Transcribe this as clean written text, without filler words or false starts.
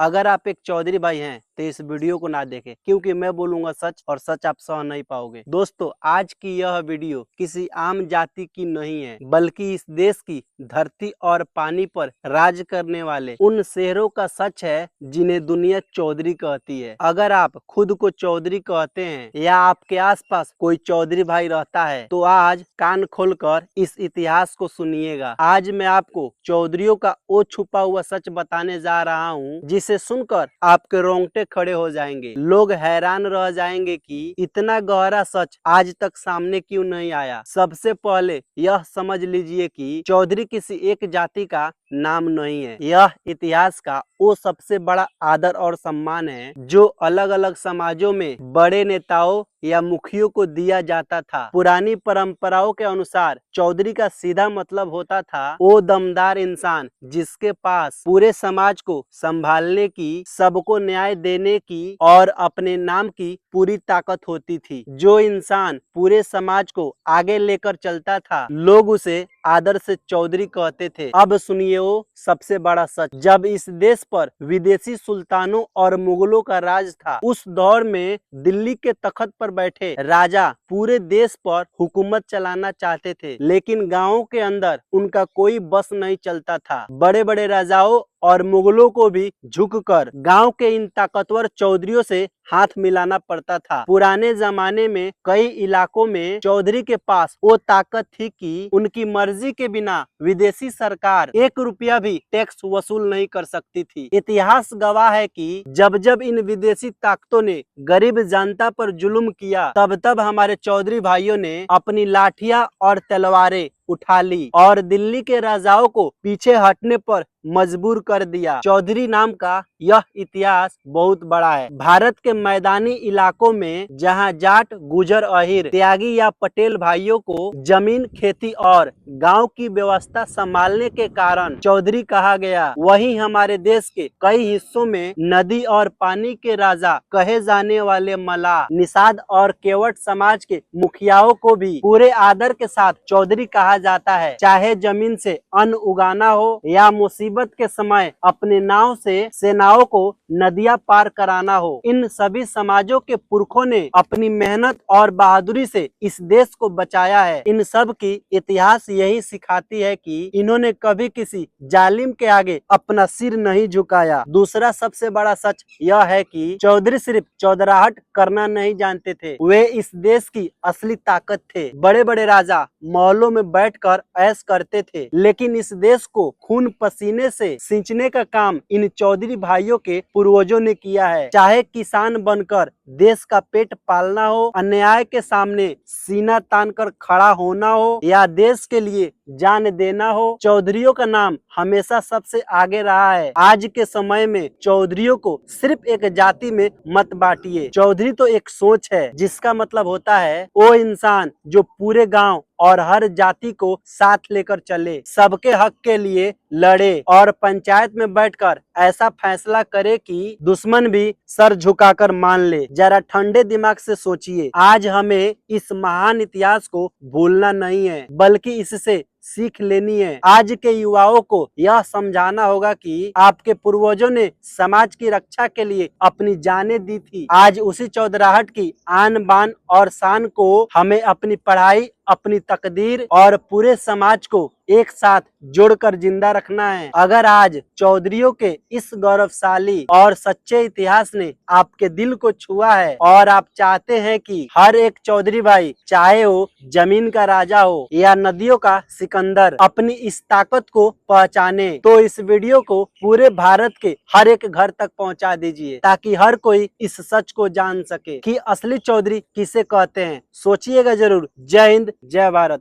अगर आप एक चौधरी भाई हैं तो इस वीडियो को ना देखें, क्योंकि मैं बोलूंगा सच और सच आप सह नहीं पाओगे। दोस्तों, आज की यह वीडियो किसी आम जाति की नहीं है, बल्कि इस देश की धरती और पानी पर राज करने वाले उन शेरों का सच है जिन्हें दुनिया चौधरी कहती है। अगर आप खुद को चौधरी कहते हैं या आपके आसपास कोई चौधरी भाई रहता है तो आज कान खोलकर इस इतिहास को सुनिएगा। आज मैं आपको चौधरियों का वो छुपा हुआ सच बताने जा रहा हूँ जिसे सुनकर आपके रोंगटे खड़े हो जाएंगे। लोग हैरान रह जाएंगे कि इतना गहरा सच आज तक सामने क्यों नहीं आया। सबसे पहले यह समझ लीजिए कि चौधरी किसी एक जाति का नाम नहीं है। यह इतिहास का वो सबसे बड़ा आदर और सम्मान है जो अलग अलग समाजों में बड़े नेताओं या मुखियों को दिया जाता था। पुरानी परंपराओं के अनुसार चौधरी का सीधा मतलब होता था वो दमदार इंसान जिसके पास पूरे समाज को संभालने की, सबको न्याय देने की और अपने नाम की पूरी ताकत होती थी। जो इंसान पूरे समाज को आगे लेकर चलता था, लोग उसे आदर से चौधरी कहते थे। अब सुनिए वो सबसे बड़ा सच। जब इस देश पर विदेशी सुल्तानों और मुगलों का राज था, उस दौर में दिल्ली के तख्त पर बैठे राजा पूरे देश पर हुकूमत चलाना चाहते थे, लेकिन गांवों के अंदर उनका कोई बस नहीं चलता था। बड़े बड़े राजाओं और मुगलों को भी झुककर गांव के इन ताकतवर चौधरियों से हाथ मिलाना पड़ता था। पुराने जमाने में कई इलाकों में चौधरी के पास वो ताकत थी कि उनकी मर्जी के बिना विदेशी सरकार 1 रुपया भी टैक्स वसूल नहीं कर सकती थी। इतिहास गवाह है कि जब जब इन विदेशी ताकतों ने गरीब जनता पर जुल्म किया, तब तब हमारे चौधरी भाइयों ने अपनी लाठियां और तलवारें उठा ली और दिल्ली के राजाओं को पीछे हटने पर मजबूर कर दिया। चौधरी नाम का यह इतिहास बहुत बड़ा है। भारत के मैदानी इलाकों में जहां जाट, गुजर, अहिर, त्यागी या पटेल भाइयों को जमीन, खेती और गांव की व्यवस्था संभालने के कारण चौधरी कहा गया, वहीं हमारे देश के कई हिस्सों में नदी और पानी के राजा कहे जाने वाले मल्लाह, निषाद और केवट समाज के मुखियाओं को भी पूरे आदर के साथ चौधरी कहा जाता है। चाहे जमीन से अन्न उगाना हो या मुसीबत के समय अपने नाव से सेनाओं को नदियां पार कराना हो, इन सभी समाजों के पुरखों ने अपनी मेहनत और बहादुरी से इस देश को बचाया है। इन सब की इतिहास यही सिखाती है कि इन्होंने कभी किसी जालिम के आगे अपना सिर नहीं झुकाया। दूसरा सबसे बड़ा सच यह है कि चौधरी सिर्फ चौधराहट करना नहीं जानते थे, वे इस देश की असली ताकत थे। बड़े बड़े राजा महलों में बैठकर ऐश करते थे, लेकिन इस देश को खून पसीने से सींचने का काम इन चौधरी भाइयों के पूर्वजों ने किया है। चाहे किसान बनकर देश का पेट पालना हो, अन्याय के सामने सीना तानकर खड़ा होना हो या देश के लिए जान देना हो, चौधरियों का नाम हमेशा सबसे आगे रहा है। आज के समय में चौधरियों को सिर्फ एक जाति में मत बांटिए। चौधरी तो एक सोच है, जिसका मतलब होता है वो इंसान जो पूरे गांव और हर जाति को साथ लेकर चले, सबके हक के लिए लड़े और पंचायत में बैठकर ऐसा फैसला करे कि दुश्मन भी सर झुकाकर मान ले। जरा ठंडे दिमाग से सोचिए। आज हमें इस महान इतिहास को भूलना नहीं है, बल्कि इससे सीख लेनी है। आज के युवाओं को यह समझाना होगा कि आपके पूर्वजों ने समाज की रक्षा के लिए अपनी जानें दी थी। आज उसी चौधराहट की आन बान और शान को हमें अपनी पढ़ाई, अपनी तकदीर और पूरे समाज को एक साथ जोड़कर जिंदा रखना है। अगर आज चौधरियों के इस गौरवशाली और सच्चे इतिहास ने आपके दिल को छुआ है और आप चाहते हैं कि हर एक चौधरी भाई, चाहे वो जमीन का राजा हो या नदियों का सिकंदर, अपनी इस ताकत को पहचाने, तो इस वीडियो को पूरे भारत के हर एक घर तक पहुंचा दीजिए, ताकि हर कोई इस सच को जान सके कि असली चौधरी किसे कहते हैं। सोचिएगा जरूर। जय हिंद, जय भारत।